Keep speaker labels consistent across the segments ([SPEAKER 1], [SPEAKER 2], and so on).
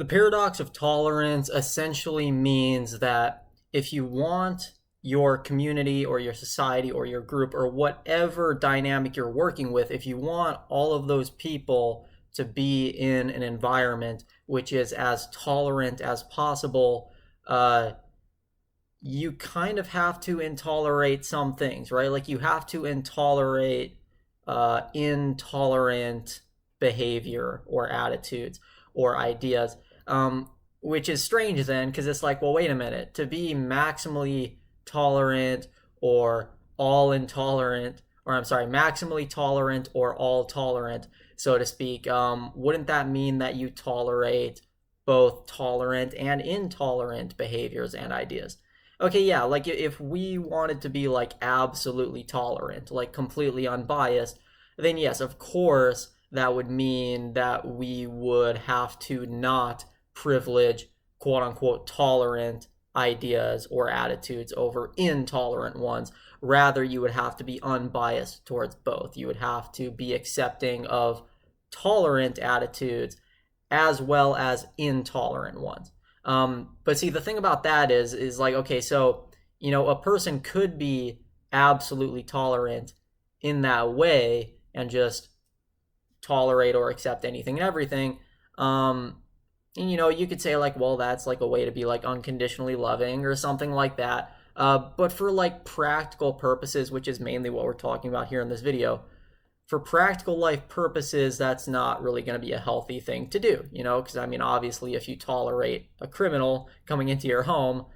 [SPEAKER 1] The paradox of tolerance essentially means that if you want your community or your society or your group or whatever dynamic you're working with, if you want all of those people to be in an environment which is as tolerant as possible, you kind of have to intolerate some things, right? Like you have to intolerate intolerant behavior or attitudes or ideas, which is strange then because it's like, well, wait a minute. To be maximally tolerant or all intolerant, or I'm sorry, maximally tolerant or all tolerant, so to speak, wouldn't that mean that you tolerate both tolerant and intolerant behaviors and ideas? Okay, yeah, like if we wanted to be like absolutely tolerant, like completely unbiased, then yes, of course, that would mean that we would have to not privilege quote unquote tolerant ideas or attitudes over intolerant ones. Rather, you would have to be unbiased towards both. You would have to be accepting of tolerant attitudes as well as intolerant ones. But see, the thing about that is like, okay, so a person could be absolutely tolerant in that way and just tolerate or accept anything and everything. And, you could say like, well, that's like a way to be like unconditionally loving or something like that. But for like practical purposes, which is mainly what we're talking about here in this video, for practical life purposes, that's not really going to be a healthy thing to do, because I mean, obviously, if you tolerate a criminal coming into your home,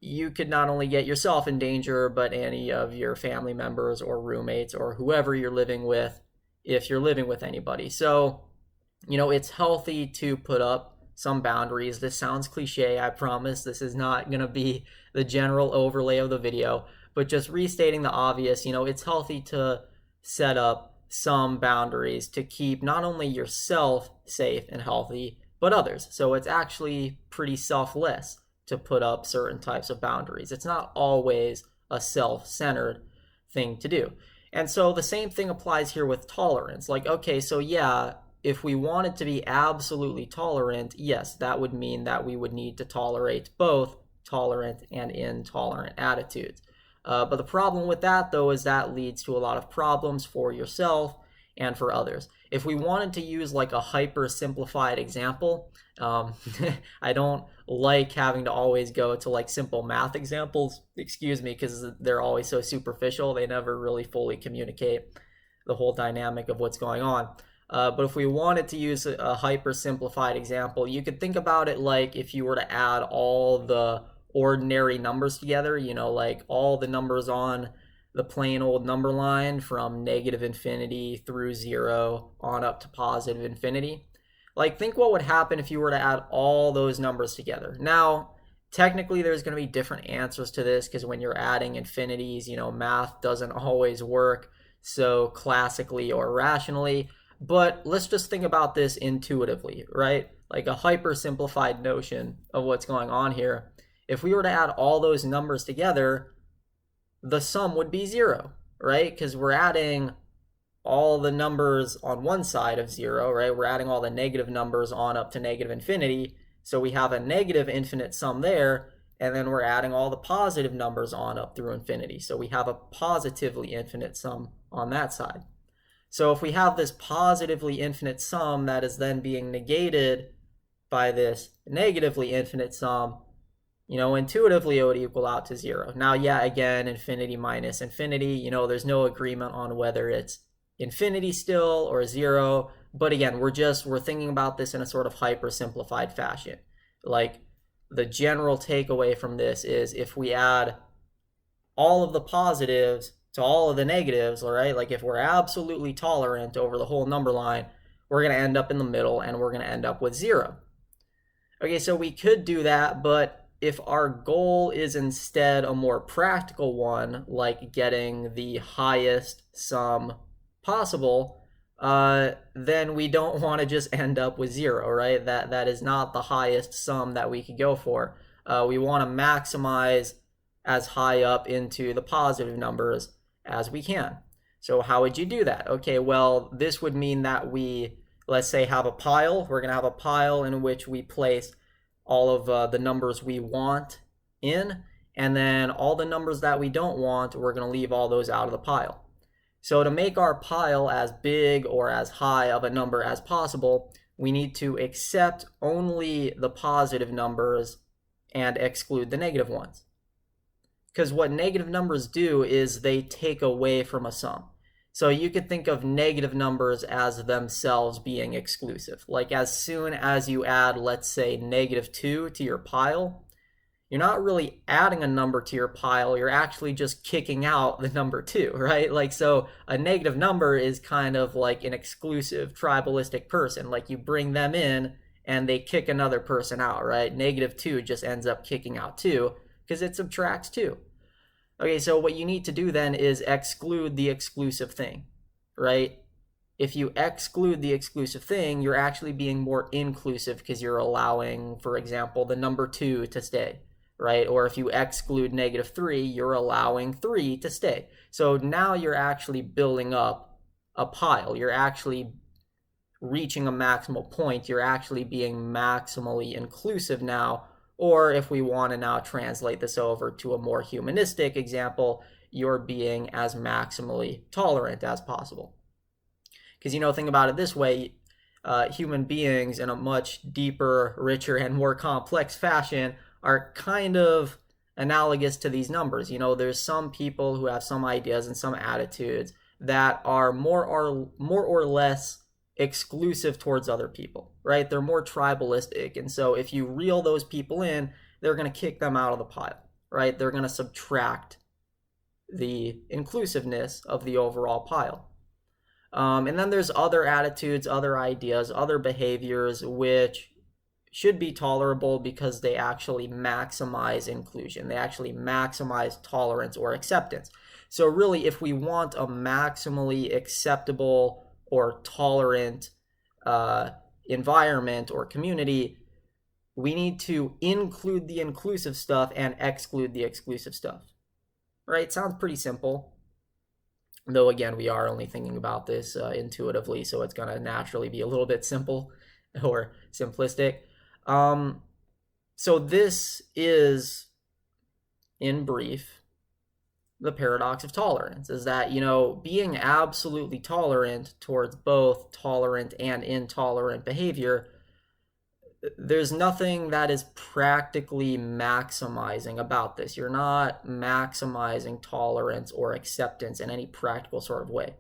[SPEAKER 1] you could not only get yourself in danger, but any of your family members or roommates or whoever you're living with, if you're living with anybody. So, it's healthy to put up some boundaries. This sounds cliche, I promise. This is not going to be the general overlay of the video, but just restating the obvious, it's healthy to set up some boundaries to keep not only yourself safe and healthy, but others. So it's actually pretty selfless to put up certain types of boundaries. It's not always a self-centered thing to do. And so the same thing applies here with tolerance. Like, okay, so yeah, if we wanted to be absolutely tolerant, yes, that would mean that we would need to tolerate both tolerant and intolerant attitudes. But the problem with that, though, is that leads to a lot of problems for yourself and for others. If we wanted to use like a hyper simplified example, I don't like having to always go to like simple math examples, excuse me, because they're always so superficial. They never really fully communicate the whole dynamic of what's going on. But if we wanted to use a hyper simplified example, you could think about it like if you were to add all the ordinary numbers together, like all the numbers on the plain old number line from negative infinity through 0 on up to positive infinity. Like, think what would happen if you were to add all those numbers together. Now, technically, there's going to be different answers to this because when you're adding infinities, math doesn't always work so classically or rationally. But let's just think about this intuitively, right? Like a hyper simplified notion of what's going on here. If we were to add all those numbers together, the sum would be 0, right? Because we're adding all the numbers on one side of 0, right? We're adding all the negative numbers on up to negative infinity. So we have a negative infinite sum there, and then we're adding all the positive numbers on up through infinity. So we have a positively infinite sum on that side. So if we have this positively infinite sum that is then being negated by this negatively infinite sum, intuitively it would equal out to 0. Now, yeah, again, infinity minus infinity, there's no agreement on whether it's infinity still or 0. But again, we're thinking about this in a sort of hyper simplified fashion. Like, the general takeaway from this is if we add all of the positives to all of the negatives, all right, like if we're absolutely tolerant over the whole number line, we're going to end up in the middle and we're going to end up with 0. Okay, so we could do that, but if our goal is instead a more practical one, like getting the highest sum possible, then we don't want to just end up with 0, right? That is not the highest sum that we could go for. We want to maximize as high up into the positive numbers as we can. So how would you do that? Okay, well, this would mean that we let's say, have a pile. We're going to have a pile in which we place all of the numbers we want in, and then all the numbers that we don't want, we're going to leave all those out of the pile. So to make our pile as big or as high of a number as possible, we need to accept only the positive numbers and exclude the negative ones. Because what negative numbers do is they take away from a sum. So you could think of negative numbers as themselves being exclusive. Like as soon as you add, let's say, -2 to your pile, you're not really adding a number to your pile, you're actually just kicking out the number 2, right? Like, so a negative number is kind of like an exclusive tribalistic person. Like you bring them in and they kick another person out, right? -2 just ends up kicking out 2 because it subtracts 2. Okay, so what you need to do then is exclude the exclusive thing, right? If you exclude the exclusive thing, you're actually being more inclusive because you're allowing, for example, the number 2 to stay, right? Or if you exclude -3, you're allowing 3 to stay. So now you're actually building up a pile. You're actually reaching a maximal point. You're actually being maximally inclusive now. Or if we want to now translate this over to a more humanistic example, you're being as maximally tolerant as possible. Because, think about it this way, human beings in a much deeper, richer, and more complex fashion are kind of analogous to these numbers. There's some people who have some ideas and some attitudes that are more or less exclusive towards other people, right? They're more tribalistic. And so if you reel those people in, they're going to kick them out of the pile, right? They're going to subtract the inclusiveness of the overall pile. And then there's other attitudes, other ideas, other behaviors which should be tolerable because they actually maximize inclusion. They actually maximize tolerance or acceptance. So really, if we want a maximally acceptable or tolerant environment or community, we need to include the inclusive stuff and exclude the exclusive stuff. Right? Sounds pretty simple. Though, again, we are only thinking about this intuitively, so it's going to naturally be a little bit simple or simplistic. So this is, in brief, the paradox of tolerance, is that, being absolutely tolerant towards both tolerant and intolerant behavior, there's nothing that is practically maximizing about this. You're not maximizing tolerance or acceptance in any practical sort of way.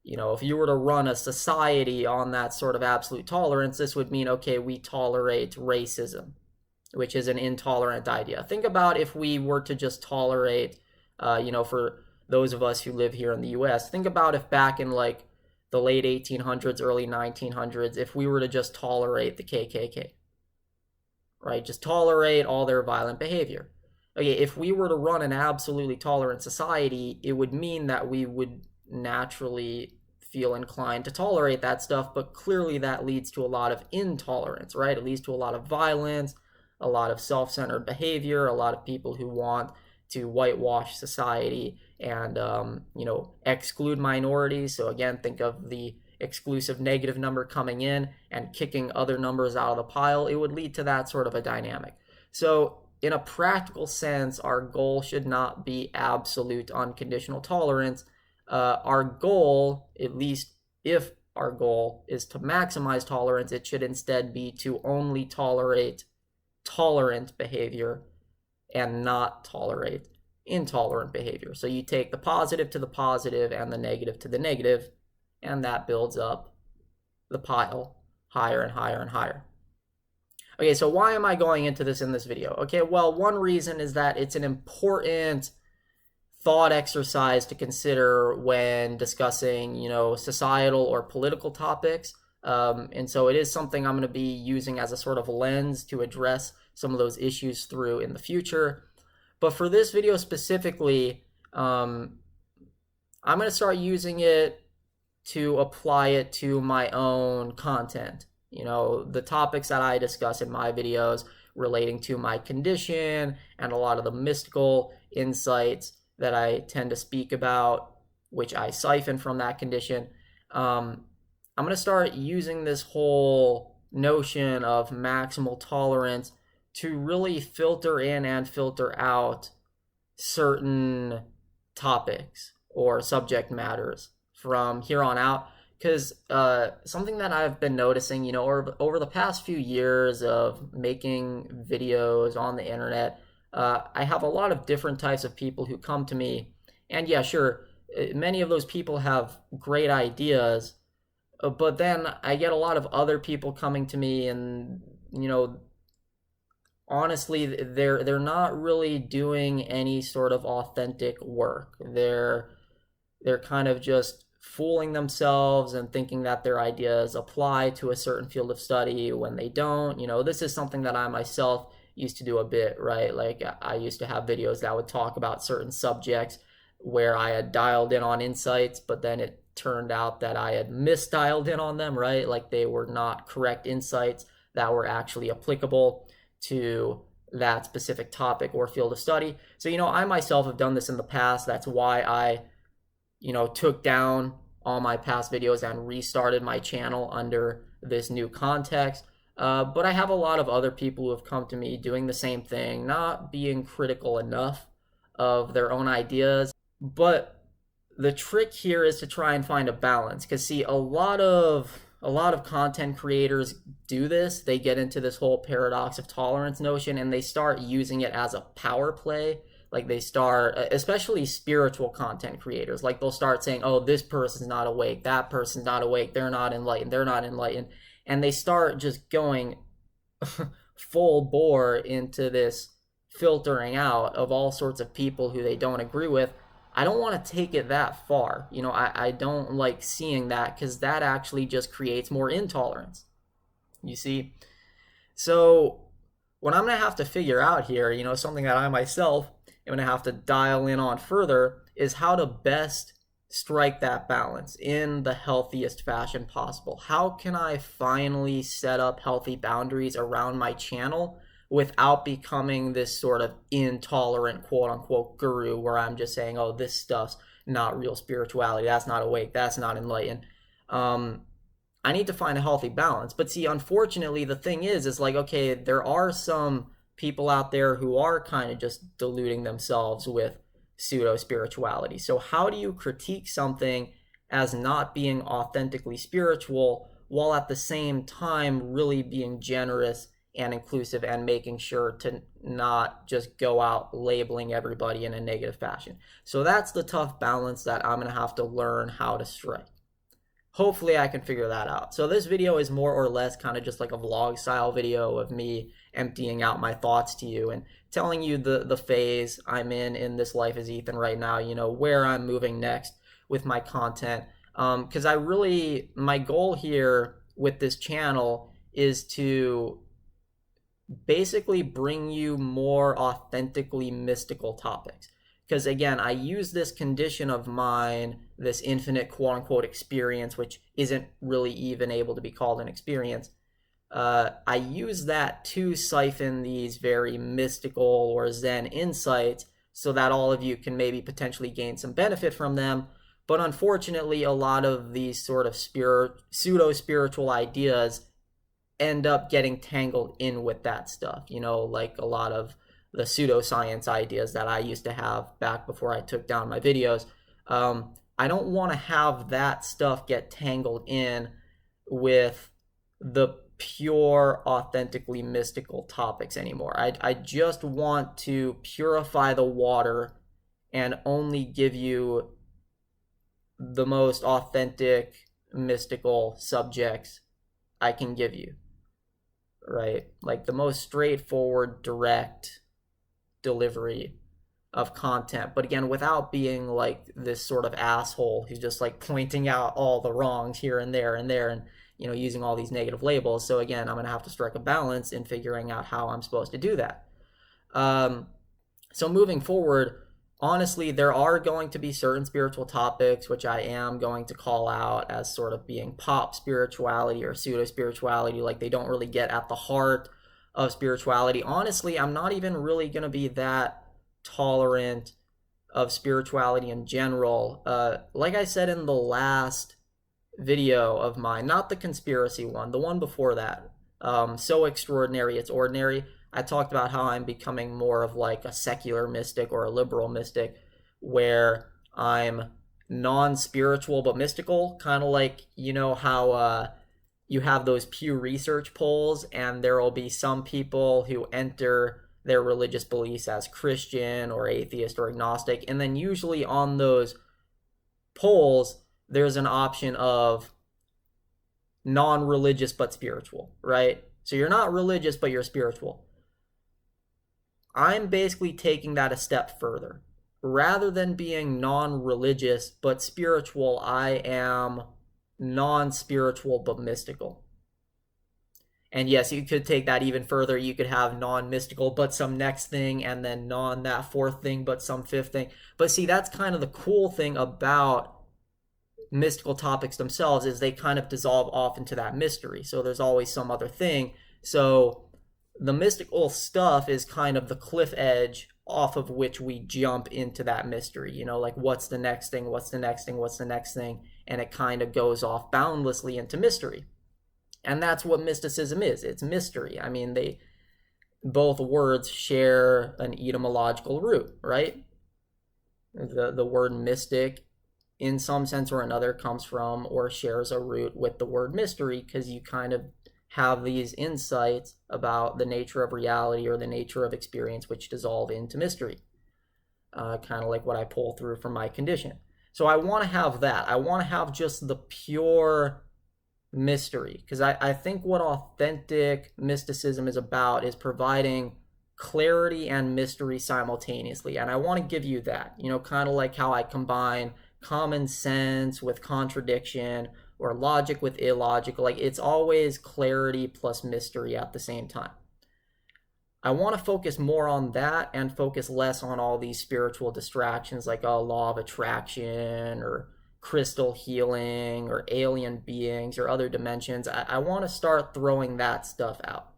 [SPEAKER 1] If you were to run a society on that sort of absolute tolerance, this would mean, okay, we tolerate racism, which is an intolerant idea. Think about if we were to just tolerate, for those of us who live here in the US, think about if back in like the late 1800s, early 1900s, if we were to just tolerate the KKK, right? Just tolerate all their violent behavior. Okay, if we were to run an absolutely tolerant society, it would mean that we would naturally feel inclined to tolerate that stuff, but clearly that leads to a lot of intolerance, right? It leads to a lot of violence, a lot of self-centered behavior, a lot of people who want to whitewash society and exclude minorities. So again, think of the exclusive negative number coming in and kicking other numbers out of the pile. It would lead to that sort of a dynamic. So in a practical sense, our goal should not be absolute unconditional tolerance. Our goal, at least if our goal is to maximize tolerance, it should instead be to only tolerate tolerant behavior and not tolerate intolerant behavior. So you take the positive to the positive and the negative to the negative, and that builds up the pile higher and higher and higher. Okay, so why am I going into this in this video? Okay, well, one reason is that it's an important thought exercise to consider when discussing, societal or political topics. And so it is something I'm going to be using as a sort of lens to address some of those issues through in the future. But for this video specifically, I'm going to start using it to apply it to my own content. The topics that I discuss in my videos relating to my condition and a lot of the mystical insights that I tend to speak about, which I siphon from that condition. I'm going to start using this whole notion of maximal tolerance to really filter in and filter out certain topics or subject matters from here on out. Because something that I've been noticing, over the past few years of making videos on the internet, I have a lot of different types of people who come to me. And yeah, sure, many of those people have great ideas, but then I get a lot of other people coming to me, and honestly, they're not really doing any sort of authentic work. They're kind of just fooling themselves and thinking that their ideas apply to a certain field of study when they don't. This is something that I myself used to do a bit, right? Like I used to have videos that would talk about certain subjects where I had dialed in on insights, but then it turned out that I had misdialed in on them, right? Like they were not correct insights that were actually applicable to that specific topic or field of study. So, I myself have done this in the past. That's why I, took down all my past videos and restarted my channel under this new context. But I have a lot of other people who have come to me doing the same thing, not being critical enough of their own ideas. But the trick here is to try and find a balance, because see, a lot of content creators do this. They get into this whole paradox of tolerance notion, and they start using it as a power play. Like they start, especially spiritual content creators, like they'll start saying, oh, this person's not awake, that person's not awake, they're not enlightened, and they start just going full bore into this filtering out of all sorts of people who they don't agree with. I don't want to take it that far. I don't like seeing that, because that actually just creates more intolerance. You see? So what I'm going to have to figure out here, something that I myself am going to have to dial in on further, is how to best strike that balance in the healthiest fashion possible. How can I finally set up healthy boundaries around my channel without becoming this sort of intolerant quote unquote guru where I'm just saying, oh, this stuff's not real spirituality, that's not awake, that's not enlightened. I need to find a healthy balance. But see, unfortunately, the thing is like, okay, there are some people out there who are kind of just deluding themselves with pseudo spirituality. So how do you critique something as not being authentically spiritual while at the same time really being generous and inclusive and making sure to not just go out labeling everybody in a negative fashion? So that's the tough balance that I'm going to have to learn how to strike. Hopefully I can figure that out. So this video is more or less kind of just like a vlog style video of me emptying out my thoughts to you and telling you the phase I'm in this life as Ethan right now, where I'm moving next with my content. Because my goal here with this channel is to basically bring you more authentically mystical topics. Because again, I use this condition of mine, this infinite quote unquote experience, which isn't really even able to be called an experience. I use that to siphon these very mystical or Zen insights so that all of you can maybe potentially gain some benefit from them. But unfortunately, a lot of these sort of pseudo-spiritual ideas end up getting tangled in with that stuff, like a lot of the pseudoscience ideas that I used to have back before I took down my videos. I don't want to have that stuff get tangled in with the pure, authentically mystical topics anymore. I just want to purify the water and only give you the most authentic, mystical subjects I can give you, right? Like the most straightforward, direct delivery of content, but again, without being like this sort of asshole who's just like pointing out all the wrongs here and there and using all these negative labels. So again, I'm going to have to strike a balance in figuring out how I'm supposed to do that. So moving forward, honestly, there are going to be certain spiritual topics which I am going to call out as sort of being pop spirituality or pseudo spirituality, like they don't really get at the heart of spirituality. Honestly, I'm not even really going to be that tolerant of spirituality in general. Like I said in the last video of mine, not the conspiracy one, the one before that, So Extraordinary It's Ordinary, I talked about how I'm becoming more of like a secular mystic or a liberal mystic, where I'm non-spiritual but mystical, kind of like, you know how you have those Pew Research polls, and there will be some people who enter their religious beliefs as Christian or atheist or agnostic, and then usually on those polls there's an option of non-religious but spiritual, right? So you're not religious but you're spiritual. I'm basically taking that a step further. Rather than being non-religious but spiritual, I am non-spiritual but mystical. And yes, you could take that even further. You could have non-mystical but some next thing, and then non that fourth thing but some fifth thing. But see, that's kind of the cool thing about mystical topics themselves, is they kind of dissolve off into that mystery. So there's always some other thing. So the mystical stuff is kind of the cliff edge off of which we jump into that mystery. You know, like what's the next thing, what's the next thing, what's the next thing, and it kind of goes off boundlessly into mystery. And that's what mysticism is. It's mystery. I mean, they both words share an etymological root, right? The word mystic, in some sense or another, comes from or shares a root with the word mystery, because you kind of have these insights about the nature of reality or the nature of experience which dissolve into mystery, kind of like what I pull through from my condition. So I want to have that. I want to have just the pure mystery, because I think what authentic mysticism is about is providing clarity and mystery simultaneously. And I want to give you that, you know, kind of like how I combine common sense with contradiction or logic with illogical. Like, it's always clarity plus mystery at the same time. I want to focus more on that and focus less on all these spiritual distractions like a law of attraction or crystal healing or alien beings or other dimensions. I want to start throwing that stuff out,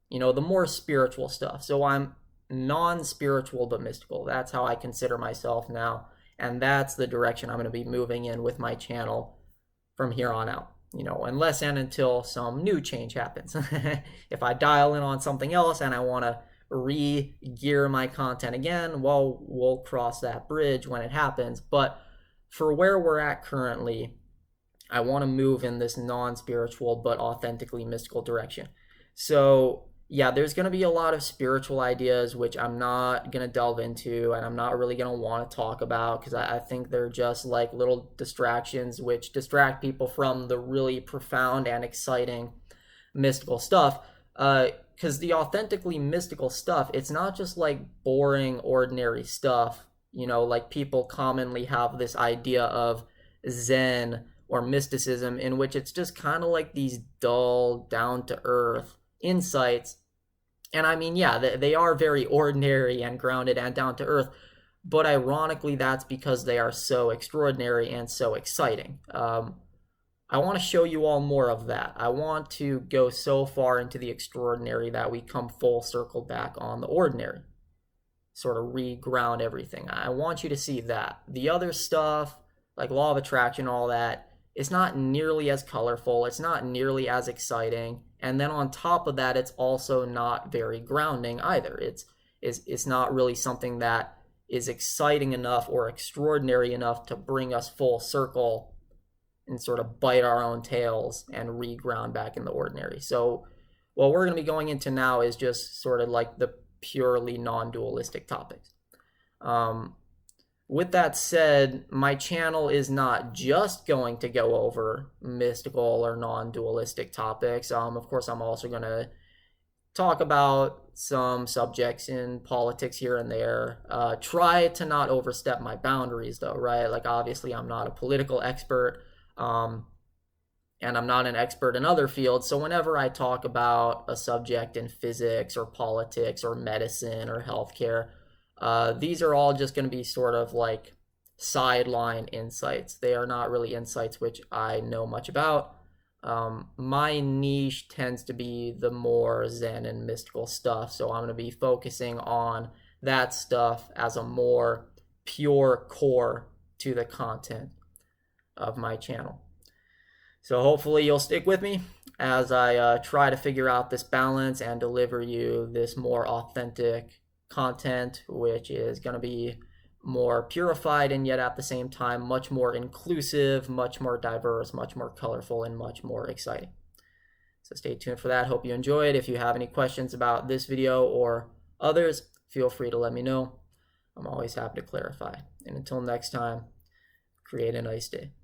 [SPEAKER 1] you know, the more spiritual stuff. So I'm non-spiritual but mystical. That's how I consider myself now, and that's the direction I'm going to be moving in with my channel from here on out, you know, unless and until some new change happens. If I dial in on something else and I want to re-gear my content again, well, we'll cross that bridge when it happens. But for where we're at currently, I want to move in this non-spiritual but authentically mystical direction. So yeah, there's going to be a lot of spiritual ideas which I'm not going to delve into, and I'm not really going to want to talk about, because I think they're just like little distractions which distract people from the really profound and exciting mystical stuff. Because the authentically mystical stuff, it's not just like boring, ordinary stuff. You know, like people commonly have this idea of Zen or mysticism, in which it's just kind of like these dull, down-to-earth insights. And I mean, yeah, they are very ordinary and grounded and down-to-earth, but ironically, that's because they are so extraordinary and so exciting. I want to show you all more of that. I want to go so far into the extraordinary that we come full circle back on the ordinary. Sort of re-ground everything. I want you to see that. The other stuff, like law of attraction, all that, it's not nearly as colorful. It's not nearly as exciting. And then on top of that, it's also not very grounding either. It's not really something that is exciting enough or extraordinary enough to bring us full circle and sort of bite our own tails and re-ground back in the ordinary. So what we're going to be going into now is just sort of like the purely non-dualistic topics. With that said, my channel is not just going to go over mystical or non-dualistic topics. Of course, I'm also going to talk about some subjects in politics here and there. Try to not overstep my boundaries, though, right? Like, obviously, I'm not a political expert, and I'm not an expert in other fields. So whenever I talk about a subject in physics or politics or medicine or healthcare, these are all just going to be sort of like sideline insights. They are not really insights which I know much about. My niche tends to be the more Zen and mystical stuff, so I'm going to be focusing on that stuff as a more pure core to the content of my channel. So hopefully you'll stick with me as I try to figure out this balance and deliver you this more authentic content, which is going to be more purified and yet at the same time much more inclusive, much more diverse, much more colorful, and much more exciting. So stay tuned for that. Hope you enjoyed. If you have any questions about this video or others, feel free to let me know. I'm always happy to clarify. And until next time, create a nice day.